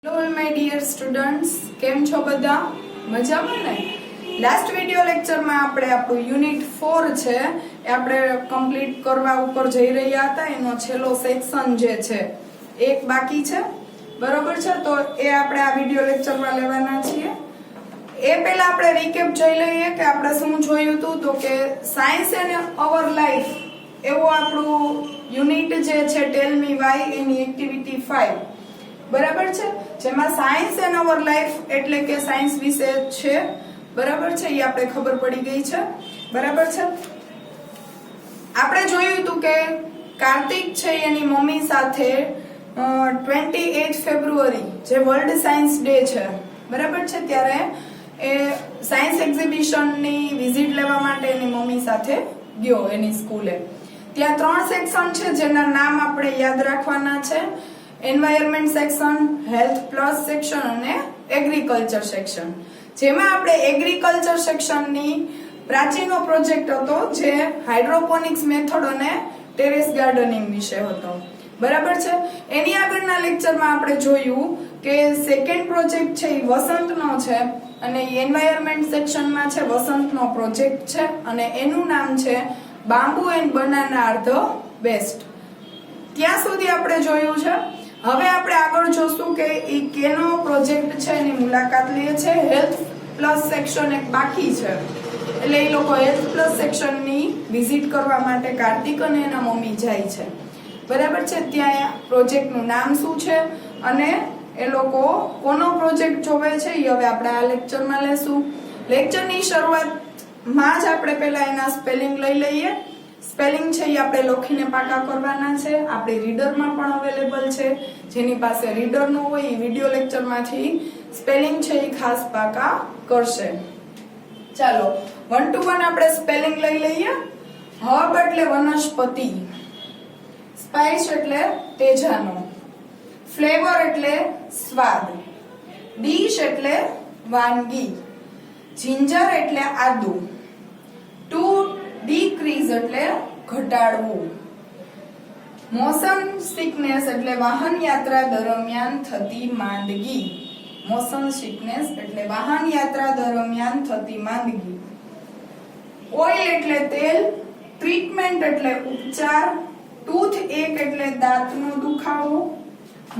Hello my dear students, કેમ છો બધા? મજામાં ને? લાસ્ટ વિડિયો લેક્ચરમાં આપણે આપણું યુનિટ 4 છે એ આપણે કમ્પ્લીટ કરવા ઉપર જઈ રહ્યા હતા. એનો છેલ્લો સેક્શન જે છે એક બાકી છે, બરોબર છે? તો એ આપણે આ વિડિયો લેક્ચરમાં લેવાના છીએ. એ પહેલા આપણે રીકેપ જોઈ લઈએ કે આપણે શું જોયું હતું. તો કે સાયન્સ એન્ડ અવર લાઈફ એવો આપણું યુનિટ જે છે ટેલ મી વાય એની એક્ટિવિટી 5, બરાબર છે, જેમાં સાયન્સ એન્ડ અવર લાઈફ એટલે કે સાયન્સ વિશે છે, બરાબર છે, એ આપણે ખબર પડી ગઈ છે, બરાબર છે. આપણે જોયું હતું કે કાર્તિક છે એની મમ્મી સાથે 28 ફેબ્રુઆરી જે વર્લ્ડ સાયન્સ ડે છે, બરાબર છે, ત્યારે એ સાયન્સ એક્ઝિબિશનની વિઝિટ લેવા માટે એની મમ્મી સાથે ગયો એની સ્કૂલે. ત્યાં 3 સેક્શન છે જેના નામ આપણે યાદ રાખવાના છે: environment section, health plus section અને એગ્રીકલ્ચર સેક્શન. જેમાં આપણે એગ્રીકલ્ચર સેક્શનની પ્રાચીનો પ્રોજેક્ટ હતો જે હાઇડ્રોપોનિક્સ મેથડ અને ટેરેસ ગાર્ડનિંગ વિશે હતો, બરાબર છે. એની આગળના લેક્ચરમાં આપણે જોયું કે સેકન્ડ પ્રોજેક્ટ છે એ વસંતનો છે અને એન્વાયરમેન્ટ સેક્શનમાં છે વસંતનો પ્રોજેક્ટ છે અને એનું નામ છે bamboo and banana are the best. ત્યાં સુધી આપણે જોયું છે. હવે આપણે આગળ જોશું કે એ કેનો પ્રોજેક્ટ છે એની મુલાકાત લે છે. હેલ્થ પ્લસ સેક્શન એક બાકી છે, એટલે એ લોકો હેલ્થ પ્લસ સેક્શનની વિઝિટ કરવા માટે કાર્તિક અને એના મમ્મી જાય છે, બરાબર છે. ત્યાં પ્રોજેક્ટનું નામ શું છે અને એ લોકો કોનો પ્રોજેક્ટ જોવે છે એ હવે આપણે આ લેક્ચરમાં લેશું. લેક્ચરની શરૂઆતમાં જ આપણે પહેલા એના સ્પેલિંગ લઈ લઈએ. સ્પેલિંગ છે એ આપણે લખીને પાકા કરવાના છે. આપણી રીડરમાં પણ અવેલેબલ છે. જેની પાસે રીડર ન હોય એ વિડિયો લેક્ચરમાંથી સ્પેલિંગ છે એ ખાસ પાકા કરશે. ચાલો 1 to 1 આપણે સ્પેલિંગ લઈ લઈએ. હર્બ એટલે વનસ્પતિ, સ્પાઇસ એટલે તેજાનો, ફ્લેવર એટલે સ્વાદ, ડીશ એટલે વાનગી, જિંજર એટલે આદુ, ટુ ડીક્રીઝ એટલે ઘટાડવું, મોશન સિકનેસ એટલે વાહન યાત્રા દરમિયાન થતી માંદગી, મોશન સિકનેસ એટલે વાહન યાત્રા દરમિયાન થતી માંદગી, ઓઇલ એટલે તેલ, ટ્રીટમેન્ટ એટલે ઉપચાર, ટૂથ એક એટલે દાંતનો દુખાવો,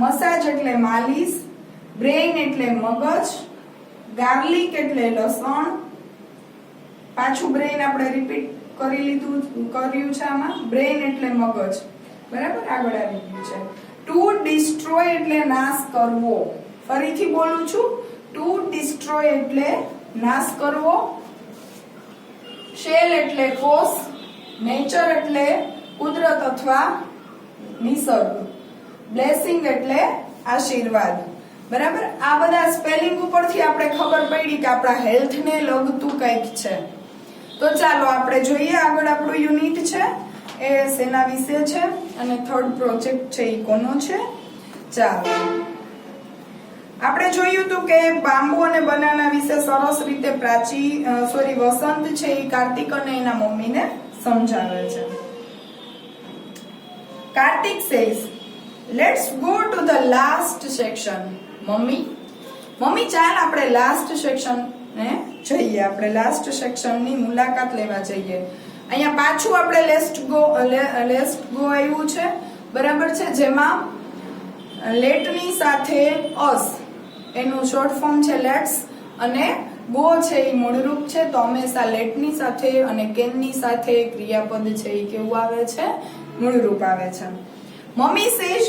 મસાજ એટલે માલિશ, બ્રેઇન એટલે મગજ, ગાર્લિક એટલે લસણ, પાછું બ્રેઇન આપણે રિપીટ કર્યું છે આમાં, બ્રેઇન એટલે મગજ, બરાબર, આગળ આવી ગયું છે. ટુ ડિસ્ટ્રોય એટલે નાશ કરવો. ફરીથી બોલું છું, ટુ ડિસ્ટ્રોય એટલે નાશ કરવો. શેલ એટલે કોષ, નેચર એટલે કુદરત અથવા નિસર્ગ, બ્લેસિંગ એટલે આશીર્વાદ, બરાબર. આ બધા સ્પેલિંગ ઉપરથી આપણે ખબર પડી કે આપણા હેલ્થને લગતું કંઈક છે. તો ચાલો આપણે જોઈએ આગળ આપણું યુનિટ છે એ શેના વિશે છે અને થર્ડ પ્રોજેક્ટ છે એ કોનો છે. ચાલો આપણે જોયું હતું કે બાંબુ અને બનાના વિશે સરસ રીતે વસંત છે એ કાર્તિક અને એના મમ્મીને સમજાવે છે. Kartik says, let's go to the last section. Mummy ચાલ આપણે લાસ્ટ સેક્શન ને જઈએ, આપણે લાસ્ટ સેક્શનની મુલાકાત લેવા જઈએ. અહીંયા પાછું આપણે લેટ્સ ગો આવ્યું છે, બરાબર છે, જેમાં લેટની સાથે અસ એનું શોર્ટ ફોર્મ છે લેટ્સ અને ગો છે એ મૂળરૂપ છે. તો હંમેશા લેટની સાથે અને કેનની સાથે ક્રિયાપદ છે એ કેવું આવે છે? મૂળરૂપ આવે છે. મમ્મી સેઝ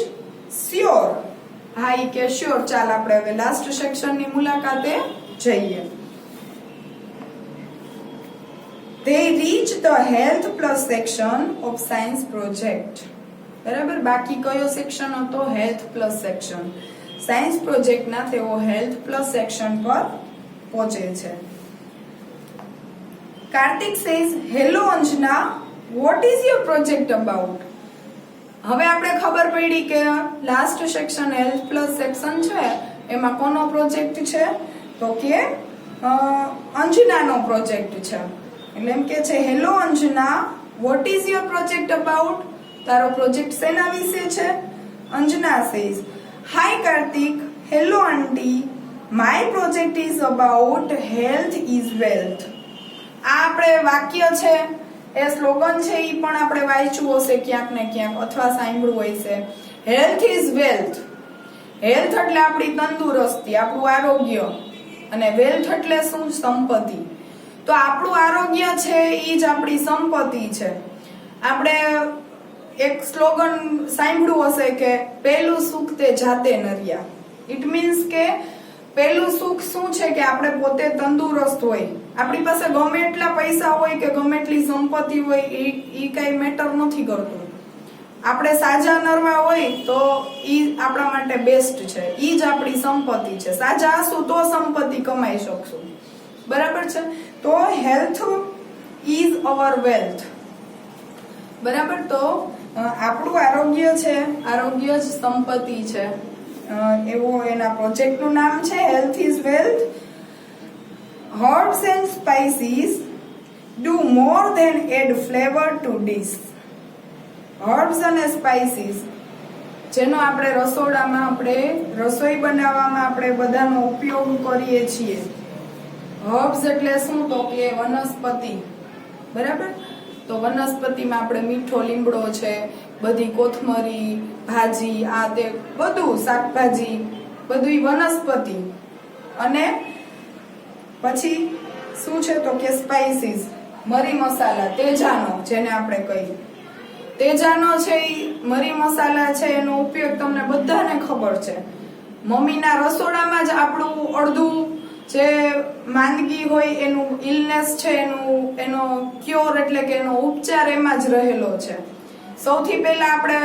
શ્યોર, હા ઈ કે શ્યોર. ચાલ આપણે હવે લાસ્ટ સેક્શનની મુલાકાતે જઈએ. They reach the health plus section of science project. બરાબર, બાકી કયો સેક્શન હતો? Health plus section. સાયન્સ પ્રોજેક્ટના તેઓ હેલ્થ પ્લસ સેક્શન પર પહોંચે છે. Kartik says, hello Anjana, what is your project about? હવે આપણે ખબર પડી કે last section health plus section છે એમાં કોનો પ્રોજેક્ટ છે? તો કે અંજનાનો પ્રોજેક્ટ છે. એટલે એમ કે છે, hello Anjana, what is your project about? તારો પ્રોજેક્ટ શેના વિશે છે? Anjana says, hi Kartik, hello aunty, my project is about health is wealth. આ આપણે વાક્ય છે, એ સ્લોગન છે, એ પણ આપણે વાંચ્યું હશે ક્યાંક ને ક્યાંક અથવા સાંભળ્યું હોય છે. Health is wealth. હેલ્થ એટલે આપણી તંદુરસ્તી, આપણું આરોગ્ય, અને વેલ્થ એટલે શું? સંપત્તિ. તો આપણું આરોગ્ય છે એ જ આપણી સંપત્તિ છે. આપણે એક સ્લોગન સાંભળ્યું હશે કે પહેલું સુખ તે જાતે નર્યા. ઇટ મીન્સ કે પહેલું સુખ શું છે કે આપણે પોતે તંદુરસ્ત હોય. આપણી પાસે ગમે એટલા પૈસા હોય કે ગમે એટલી સંપત્તિ હોય, એ કઈ મેટર નથી કરતું. આપણે સાજા નરવા હોય તો ઈ આપણા માટે બેસ્ટ છે, ઈ જ આપણી સંપત્તિ છે. સાજા હશું તો સંપત્તિ કમાઈ શકશું. બરાબર છે? તો હેલ્થ ઇઝ અવર વેલ્થ. બરાબર? તો આપણું આરોગ્ય છે, આરોગ્ય જ સંપત્તિ છે. એવું એના પ્રોજેક્ટનું નામ છે, health is wealth. Herbs and spices do more than add flavor to dish. Herbs અને spices જેનો આપણે રસોડામાં, આપણે રસોઈ બનાવવામાં આપણે બધાનો ઉપયોગ કરીએ છીએ. હર્બ્સ એટલે શું? તો કે વનસ્પતિ. બરાબર? તો વનસ્પતિમાં આપણે મીઠો લીમડો છે, બધી કોથમરી, ભાજી, આ તે બધું, શાકભાજી, બધું વનસ્પતિ. અને પછી શું છે? તો કે સ્પાઇસીસ, મરી મસાલા, તેજાનો જેને આપણે કહીએ. તેજાનો છે એ મરી મસાલા છે, એનો ઉપયોગ તમને બધાને ખબર છે. મમ્મીના રસોડામાં જ આપણું અડધું જે માંદગી હોય, એનું ઇલનેસ છે, એનો ક્યોર એટલે કે એનો ઉપચાર એમાં જ રહેલો છે. સૌથી પહેલા આપણે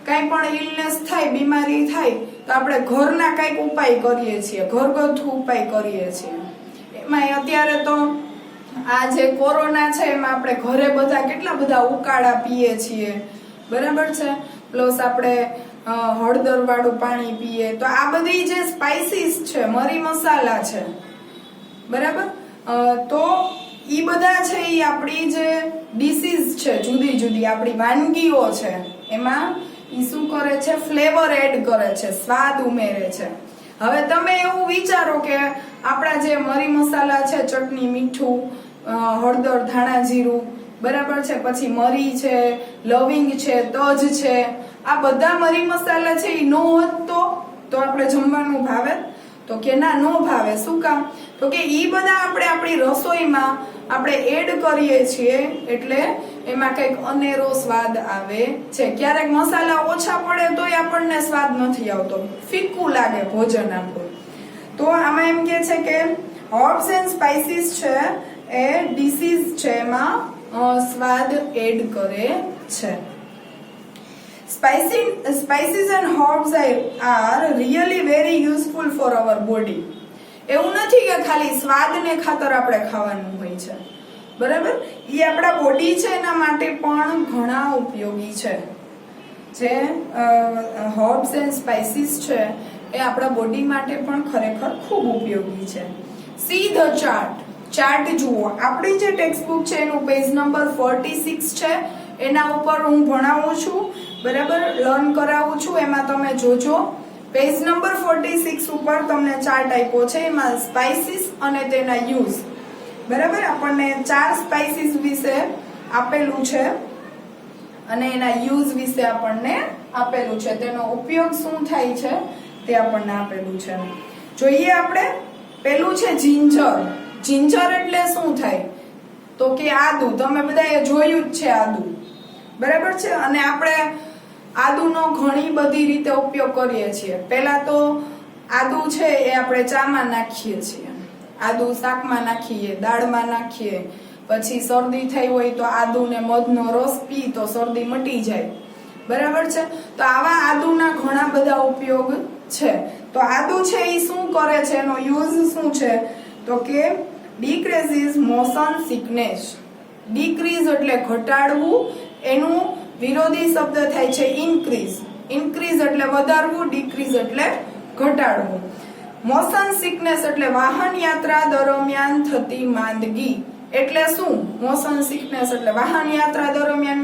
કઈ પણ ઇલનેસ થાય, બીમારી થાય, તો આપણે ઘરના કઈક ઉપાય કરીએ છીએ, ઘરગથ્થુ ઉપાય કરીએ છીએ. એમાં અત્યારે તો આ જે કોરોના છે એમાં આપણે ઘરે બધા કેટલા બધા ઉકાળા પીએ છીએ. બરાબર છે? પ્લસ આપણે હળદર વાળું પાણી પીએ. તો આ બધી જે સ્પાઇસીસ છે, મરી મસાલા છે, બરાબર, તો ઈ બધા છે એ આપણી જે ડિશીઝ છે, જુદી જુદી આપણી વાનગીઓ છે, એમાં ઈ શું કરે છે? ફ્લેવર એડ કરે છે, સ્વાદ ઉમેરે છે. હવે તમે એવું વિચારો કે આપણા જે મરી મસાલા છે, ચટણી, મીઠું, હળદર, ધાણા જીરું, બરાબર છે, પછી મરી છે, લવિંગ છે, તજ છે, આ બધા મરી મસાલા છે એ નો હોત તો આપણે જમવાનું ભાવે? તો કે ના, નો ભાવે. શું કામ? તો કે ઈ બધા આપણે આપણી રસોઈમાં આપણે એડ કરીએ છીએ, એટલે એમાં કઈક અનેરો સ્વાદ આવે છે. ક્યારેક મસાલા ઓછા પડે તોય આપણને સ્વાદ નથી આવતો, ફીક્કું લાગે ભોજન આપણું. તો આમાં એમ કે છે કે હર્બ્સ એન્ડ સ્પાઇસીસ છે એ ડિશીઝ છે, એમાં સ્વાદ એડ કરે છે. Spices and herbs are really very useful for our body. એવું નથી કે ખાલી સ્વાદને ખાતર આપણે ખાવાનું હોય છે. બરાબર? એ આપણા બોડી છે એના માટે પણ ઘણા ઉપયોગી છે. જે હર્બ્સ એન્ડ સ્પાઇસીસ છે એ આપણા બોડી માટે પણ ખરેખર ખૂબ ઉપયોગી છે. See the chart. ચાર્ટ જુઓ. આપણી જે ટેક્સ્ટ બુક છે એનું પેજ નંબર 46 છે, એના ઉપર હું ભણાવું છું, બરાબર, લર્ન કરાવું છું. એમાં તમે જોજો, પેજ નંબર 46 ઉપર તમને ચાર્ટ આપ્યો છે, એમાં સ્પાઇસીસ અને તેના યુઝ, બરાબર, આપણને 4 સ્પાઇસીસ વિશે આપેલું છે અને એના યુઝ વિશે આપણને આપેલું છે, તેનો ઉપયોગ શું થાય છે તે આપણને આપેલું છે. જોઈએ આપણે. પેલું છે જિંજર. જિંજર એટલે શું થાય? તો કે આદુ. તમે બધાએ જોયું જ છે આદુ, બરાબર છે. અને આપણે આદુનો ઘણી બધી રીતે ઉપયોગ કરીએ છીએ. પહેલા તો આદુ છે એ આપણે ચામાં નાખીએ છીએ, આદુ શાકમાં નાખીએ, દાળમાં નાખીએ. પછી શરદી થઈ હોય તો આદુ ને મધનો રસ પી તો શરદી મટી જાય. બરાબર છે? તો આવા આદુના ઘણા બધા ઉપયોગ છે. તો આદુ છે એ શું કરે છે, એનો યુઝ શું છે? તો કે ડિક્રીઝિસ મોશન સિકનેસ. ડિક્રીઝ એટલે ઘટાડવું, એનું વિરોધી શબ્દ થાય છે ઇન્ક્રીઝ. ઇન્ક્રીઝ એટલે વધારવું, ડિક્રીઝ એટલે ઘટાડવું. મોશન સિકનેસ એટલે વાહન યાત્રા દરમિયાન થતી માંદગી. એટલે શું? મોશન સિકનેસ એટલે વાહન યાત્રા દરમિયાન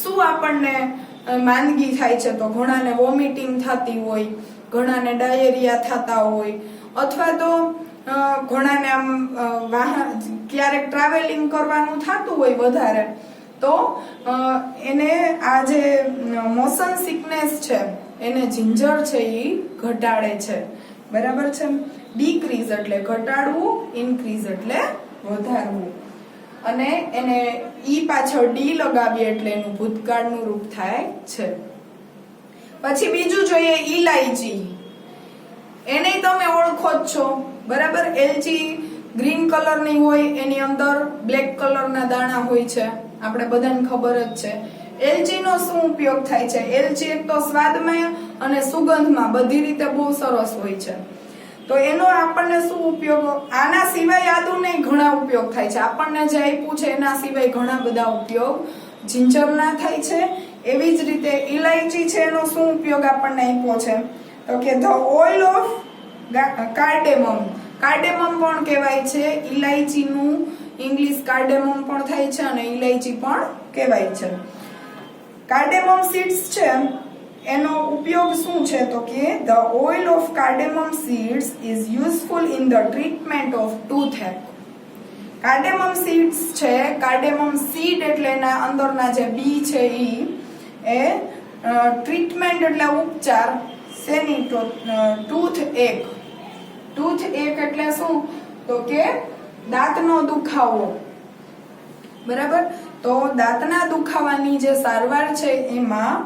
શું આપણને માંદગી થાય છે? તો ઘણાને વોમિટિંગ થતી હોય, ઘણાને ડાયેરિયા થતા હોય, અથવા તો ઘણાને આમ ક્યારેક ટ્રાવેલિંગ કરવાનું થતું હોય વધારે, તો એને આ જે મોશન સિકનેસ છે એને જિંજર છે એ ઘટાડે છે, બરાબર છે. ડીક્રીઝ એટલે ઘટાડવું, ઇન્ક્રીઝ એટલે વધારવું, અને એને ઈ પાછળ ડી લગાવીએ એટલે એનું ભૂતકાળનું રૂપ થાય છે. પછી બીજું જોઈએ ઇલાયચી. એને તમે ઓળખો જ છો, બરાબર. એલચી ગ્રીન કલરની હોય, એની અંદર બ્લેક કલરના દાણા હોય છે, આપણે બધાને ખબર જ છે. એલચીનો શું ઉપયોગ થાય છે? એલચી એક તો સ્વાદમાં અને સુગંધમાં બધી રીતે બહુ સરસ હોય છે. તો એનો આપણને શું ઉપયોગ? આના સિવાય આદુ નહીં ઘણા ઉપયોગ થાય છે. આપણને જે આપ્યું છે એના સિવાય ઘણા બધા ઉપયોગ જિંજરના થાય છે. એવી જ રીતે ઇલાયચી છે, એનો શું ઉપયોગ આપણને આપ્યો છે? તો કે ધ ઓઇલ ઓફ કાર્ડેમમ. કાર્ડેમમ પણ કહેવાય છે. ઇલાયચીનું ઇંગ્લિશ કાર્ડેમમ પણ થાય છે અને ઇલાયચી પણ કહેવાય છે. કાર્ડેમમ સીડ્સ છે, એનો ઉપયોગ શું છે? તો કે the oil of cardamom seeds is useful in the treatment of toothache. Cardamom seeds છે, કાર્ડેમમ સીડ એટલે એના અંદરના જે બી છે એ ટ્રીટમેન્ટ એટલે ઉપચાર શેની? ટૂથએક. ટૂથએક એટલે શું? તો કે દાંતનો દુખાવો, બરાબર. તો દાંતના દુખાવાની જે સારવાર છે એમાં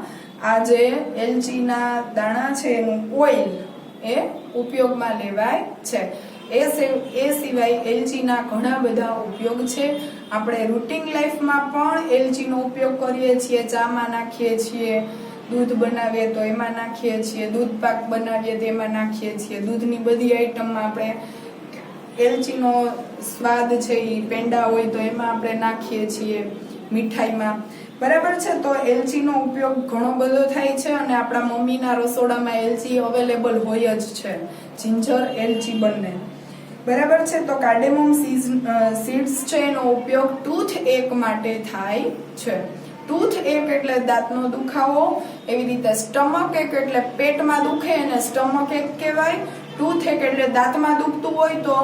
આ જે એલચીના દાણા છે એનું ઓઇલ એ ઉપયોગમાં લેવાય છે. એ સિવાય એલચીના ઘણા બધા ઉપયોગ છે. આપણે રૂટીન લાઈફમાં પણ એલચીનો ઉપયોગ કરીએ છીએ. ચામાં નાખીએ છીએ, દૂધ બનાવીએ તો એમાં નાખીએ છીએ, દૂધ પાક બનાવીએ તો એમાં નાખીએ છીએ. દૂધની બધી આઈટમમાં આપણે એલચીનો સ્વાદ છે એ પેંડા હોય તો એમાં આપણે નાખીએ છીએ, મીઠાઈમાં, બરાબર છે. તો એલચીનો ઉપયોગ ઘણો બધો થાય છે અને આપણા મમ્મીના રસોડામાં એલચી અવેલેબલ હોય જ છે, જિંજર એલચી બંને, બરાબર છે. તો કાર્ડેમમ સીડ્સ છે એનો ઉપયોગ ટૂથ એક માટે થાય છે. ટૂથ એક એટલે દાંતનો દુખાવો, એવી રીતે સ્ટમક એક એટલે પેટમાં દુખે એને સ્ટમક એક કહેવાય. ટૂથ એક એટલે દાંતમાં દુખતું હોય તો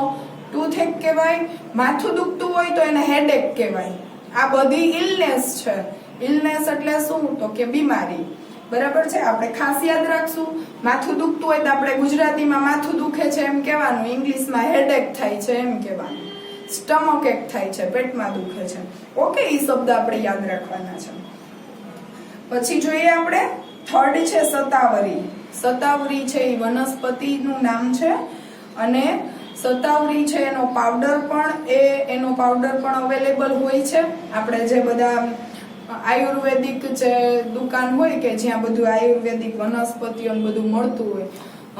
ટૂથ એક કહેવાય. માથું દુખતું હોય તો એને હેડેક કહેવાય. આ બધી ઇલનેસ છે. ઇલનેસ એટલે શું? તો કે બીમારી, બરાબર છે. આપણે ખાસ યાદ રાખશું. માથું દુખતું હોય તો આપણે ગુજરાતીમાં માથું દુખે છે એમ કહેવાનું, ઇંગ્લિશમાં હેડેક થાય છે એમ કહેવાનું, સ્ટમક એક થાય છે, પેટમાં દુખે છે. ઓકે, એ શબ્દ આપણે યાદ રાખવાના છે. પછી જોઈએ આપણે થર્ડ છે શતાવરી. શતાવરી છે એ વનસ્પતિનું નામ છે અને શતાવરી છે એનો પાવડર પણ અવેલેબલ હોય છે. આપણે જે બધા આયુર્વેદિક જે દુકાન હોય કે જ્યાં બધું આયુર્વેદિક વનસ્પતિઓ બધું મળતું હોય.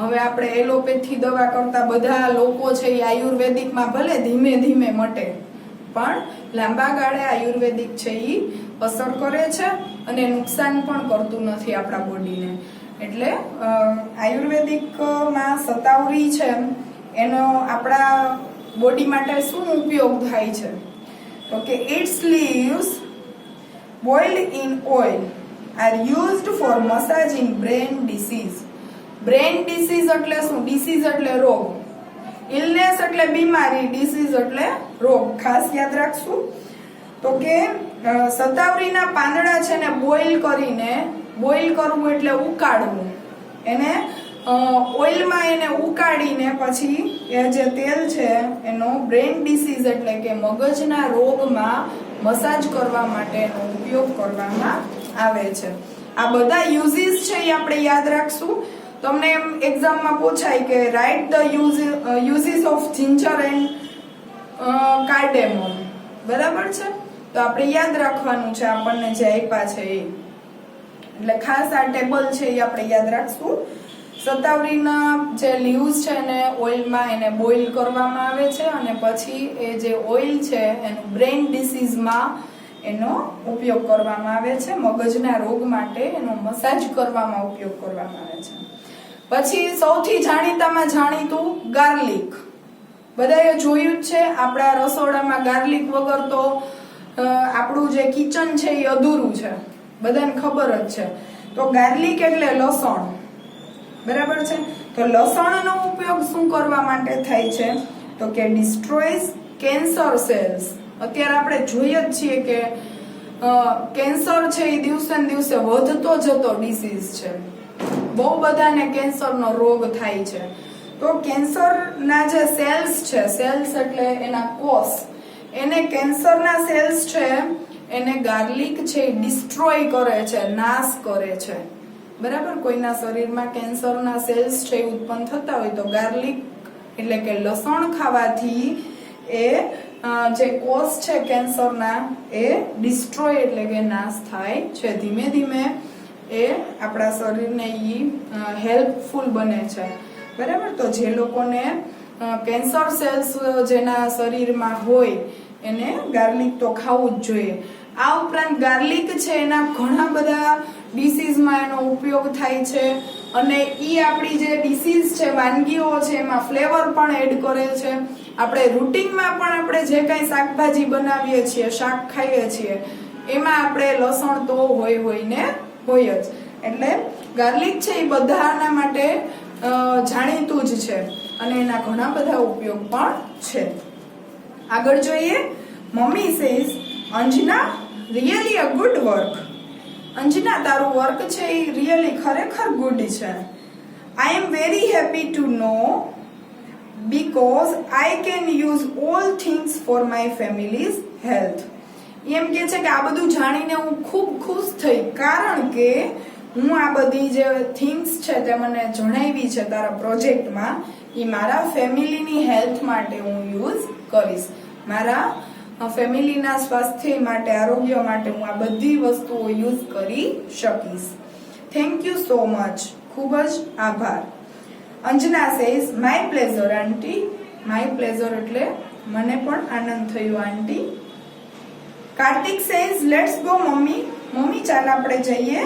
હવે આપણે એલોપેથી દવા કરતા બધા લોકો છે એ આયુર્વેદિકમાં ભલે ધીમે ધીમે મટે, પણ લાંબા ગાળે આયુર્વેદિક છે એ અસર કરે છે અને નુકસાન પણ કરતું નથી આપણા બોડીને. એટલે આયુર્વેદિકમાં શતાવરી છે એનો આપણા બોડી માટે શું ઉપયોગ થાય છે? તો કે its leaves boiled in oil are used for massaging brain disease. Brain disease એટલે શું? ડિસીઝ એટલે રોગ, ઇલનેસ એટલે બીમારી, ડિસીઝ એટલે રોગ. ખાસ યાદ રાખશું. તો કે શતાવરીના પાંદડા છે ને બોઇલ કરવું એટલે ઉકાળવું, એને ઓઇલમાં એને ઉકાળીને પછી એ જે તેલ છે એનો બ્રેન ડિસીઝ એટલે કે મગજના રોગમાં મસાજ કરવા માટેનો ઉપયોગ કરવામાં આવે છે. આ બધા યુઝીસ છે એ આપણે યાદ રાખશું. તમને એમ એક્ઝામમાં પૂછાય કે write the uses of ginger and cardamom, બરાબર છે. તો આપણે યાદ રાખવાનું છે આપણને જે આપ્યા છે એ. એટલે ખાસ આ ટેબલ છે એ આપણે યાદ રાખશું. શતાવરીના જે લીવ્સ છે એને ઓઇલમાં એને બોઇલ કરવામાં આવે છે અને પછી એ જે ઓઇલ છે એનું બ્રેન ડિસીઝમાં એનો ઉપયોગ કરવામાં આવે છે. મગજના રોગ માટે એનો મસાજ કરવામાં ઉપયોગ કરવામાં આવે છે. પછી સૌથી જાણીતામાં જાણીતું ગાર્લિક. બધાએ જોયું જ છે, આપણા રસોડામાં ગાર્લિક વગર તો આપણું જે કિચન છે એ અધૂરું છે, બધાને ખબર જ છે. તો ગાર્લિક એટલે લસણ. બરાબર છે. તો લસણનો ઉપયોગ શું કરવા માટે થાય છે? તો કે ડિસ્ટ્રોયઝ કેન્સર સેલ્સ. અત્યારે આપણે જોઈએ જ છીએ કે કેન્સર છે એ દિવસે ને દિવસે વધતો જતો ડિસીઝ છે. બહુ બધાને કેન્સરનો રોગ થાય છે. તો કેન્સરના જે સેલ્સ છે, સેલ્સ એટલે એના કોષ, એને કેન્સરના સેલ્સ છે એને ગાર્લિક છે ડિસ્ટ્રોય કરે છે, નાશ કરે છે. બરાબર. કોઈના શરીરમાં કેન્સરના સેલ્સ છે ઉત્પન્ન થતા હોય તો ગાર્લિક એટલે કે લસણ ખાવાથી એ જે કોષ છે કેન્સરના એ ડિસ્ટ્રોય એટલે કે નાશ થાય છે. ધીમે ધીમે એ આપણા શરીરને હેલ્પફુલ બને છે. બરાબર. તો જે લોકોને કેન્સર સેલ્સ જેના શરીરમાં હોય એને ગાર્લિક તો ખાવું જ જોઈએ. આ ઉપરાંત ગાર્લિક છે એના ઘણા બધા ડિસીઝમાં એનો ઉપયોગ થાય છે અને ઈ આપણી જે ડિસીઝ છે, વાનગીઓ છે એમાં ફ્લેવર પણ એડ કરે છે. આપણે રૂટીનમાં પણ આપણે જે કાંઈ શાકભાજી બનાવીએ છીએ, શાક ખાઈએ છીએ એમાં આપણે લસણ તો હોય જ. એટલે ગાર્લિક છે એ બધાના માટે જાણીતું જ છે અને એના ઘણા બધા ઉપયોગ પણ છે. આગળ જોઈએ. Mummy says, Anjana really a good work. Anjana, તારું વર્ક છે એ રિયલી ખરેખર ગુડ છે. I am very happy to know because I can use all things for my family's health. એમ કે છે કે આ બધું જાણીને હું ખૂબ ખુશ થઈ કારણ કે હું આ બધી જે થિંગ્સ છે તે મને જણાવી છે તારા પ્રોજેક્ટમાં એ મારા ફેમિલીની હેલ્થ માટે હું યુઝ કરીશ. મારા ફેમિલીના સ્વાસ્થ્ય માટે, આરોગ્ય માટે હું આ બધી વસ્તુઓ યુઝ કરી શકીશ. Thank you so much. ખૂબ જ આભાર. Anjana says, my pleasure aunty. My pleasure એટલે મને પણ આનંદ થયો aunty. Kartik says, let's go mummy. Mummy ચાલ આપણે જઈએ.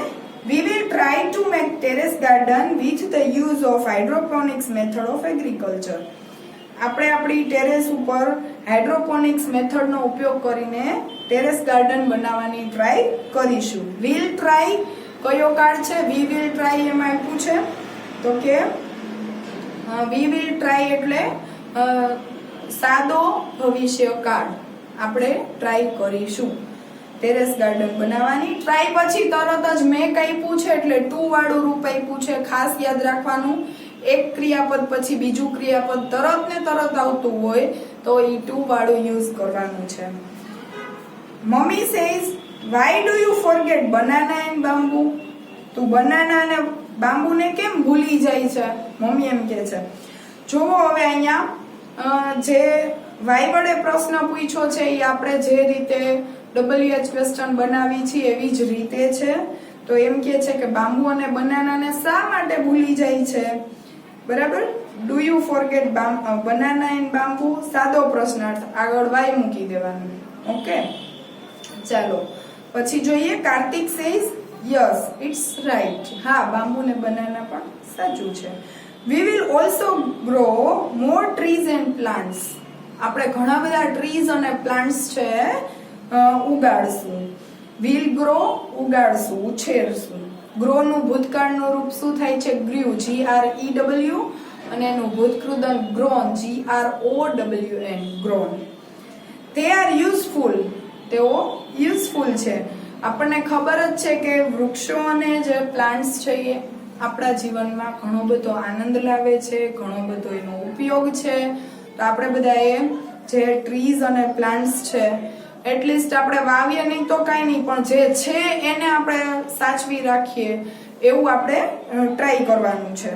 We will try to make terrace garden with the use of hydroponics method of agriculture. આપણે આપણી ટેરેસ ઉપર હાઇડ્રોપોનિક્સ મેથડનો ઉપયોગ કરીને ટેરેસ ગાર્ડન બનાવવાની ટ્રાય કરીશું. વિલ ટ્રાય કયો કાર્ડ છે? વી વિલ ટ્રાય એમાં આપ્યું છે તો કે વી વિલ ટ્રાય એટલે સાદો ભવિષ્ય કાળ. આપણે ટ્રાય કરીશું ટેરેસ ગાર્ડન બનાવવાની. ટ્રાય પછી તરત જ મેં આપ્યું છે એટલે ટુ વાળું રૂપ આપ્યું છે. ખાસ યાદ રાખવાનું, એક ક્રિયાપદ પછી બીજું ક્રિયાપદ તરત ને તરત આવતું હોય તો એ ટુ વાળું યુઝ કરવાનું છે. Mummy says, why do you forget banana and bamboo. તું બનાના અને બાંબુને કેમ ભૂલી જાય છે? મમ્મી એમ કે છે. જુઓ હવે અહીંયા જે વાય વડે પ્રશ્ન પૂછ્યો છે એ આપણે જે રીતે WH ક્વેશ્ચન બનાવી છે એવી જ રીતે છે. તો એમ કે છે કે બાંબુ અને બનાનાને શા માટે ભૂલી જાય છે? બરાબર. Do you forget banana and bamboo? સાદો પ્રશ્નાર્થ, આગળ વાય મૂકી દેવાનું. ઓકે, ચાલો પછી જોઈએ. Kartik says, yes it's right. હા, બાંબુ ને બનાના પણ સાચું છે. We will also grow more trees and plants. આપણે ઘણા બધા ટ્રીઝ અને પ્લાન્ટ્સ છે ઉગાડશું. વિલ ગ્રો ઉગાડશું, ઉછેરશું. ગ્રો નું ભૂતકાળનું રૂપ શું થાય છે? ગ્રીવ, GREW, અને એનું ભૂતકૃદન ગ્રોન, GROWN, ગ્રોન. તે આર યુઝફુલ. તેઓ યુઝફુલ છે. આપણને ખબર જ છે કે વૃક્ષો અને જે પ્લાન્ટ્સ છે એ આપણા જીવનમાં ઘણો બધો આનંદ લાવે છે, ઘણો બધો એનો ઉપયોગ છે. તો આપણે બધાએ જે ટ્રીઝ અને પ્લાન્ટ્સ છે એટલીસ્ટ આપણે વાવીએ નહીં તો કાંઈ નહીં, પણ જે છે એને આપણે સાચવી રાખીએ એવું આપણે ટ્રાય કરવાનું છે.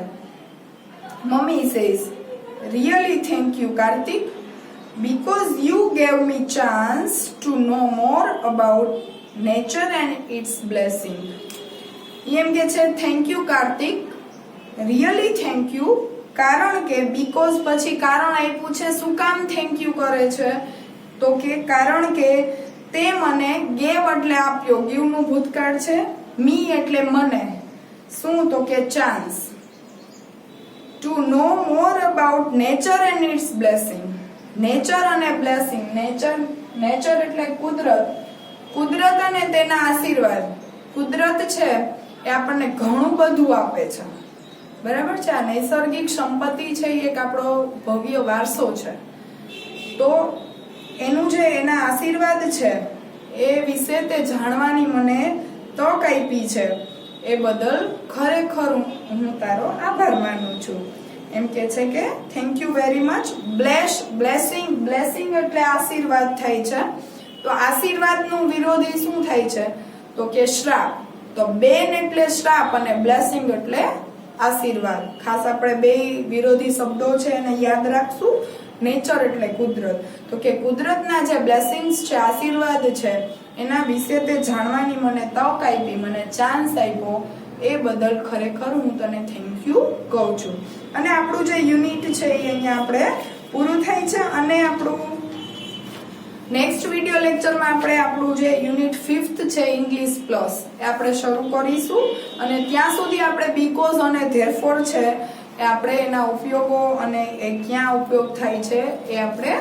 Mummy says, really thank you Kartik because you gave me chance to know more about nature and its blessing. એમ કે છે thank you Kartik, really thank you. કારણ કે બીકોઝ પછી કારણ આપ્યું છે. શું કામ થેન્ક યુ કરે છે? તો કે કારણ કે તે મને ગેવ એટલે આપ્યો, ગીવ નું ભૂતકાળ છે. મી એટલે મને. શું? તો કે chance. To know more about nature and its blessing. Nature અને બ્લેસિંગ. નેચર એટલે કુદરત. કુદરત અને તેના આશીર્વાદ. કુદરત છે એ આપણને ઘણું બધું આપે છે. બરાબર છે. આ નૈસર્ગિક સંપત્તિ છે એ એક આપણો ભવ્ય વારસો છે. તો એનું જે એના આશીર્વાદ છે એ વિશે તે જાણવાની મને તક આપી છે, એ બદલ ખરેખર હું તારો આભાર માનું છું. એમ કે છે કે thank you very much. Blessing એટલે આશીર્વાદ થાય છે. તો આશીર્વાદનું વિરોધી શું થાય છે? તો કે શ્રાપ. તો બેન એટલે શ્રાપ અને બ્લેસિંગ એટલે આશીર્વાદ. ખાસ આપણે બે વિરોધી શબ્દો છે એને યાદ રાખશું. નેચર એટલે કુદરત. તો કે કુદરતના જે બ્લેસિંગ્સ છે, આશીર્વાદ છે, એના વિશે તે જાણવાની મને તક આપી, મને ચાન્સ આપ્યો, એ બદલ ખરેખર હું તને થેન્ક યુ કહું છું. અને આપણું જે યુનિટ છે એ અહીંયા આપણે પૂરું થાય છે. અને આપણું નેક્સ્ટ વિડીયો લેક્ચરમાં આપણે આપણું જે યુનિટ 5th છે ઇંગ્લિશ પ્લસ એ આપણે શરૂ કરીશું. અને ત્યાં સુધી આપણે બીકોઝ અને ધેરફોર છે એ આપણે એના ઉપયોગો અને એ ક્યાં ઉપયોગ થાય છે એ આપણે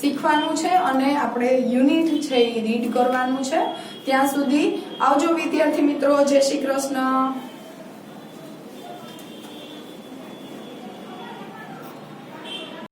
શીખવાનું છે. અને આપણે યુનિટ છે એ રીડ કરવાનું છે. ત્યાં સુધી આવજો વિદ્યાર્થી મિત્રો. જય શ્રી કૃષ્ણ.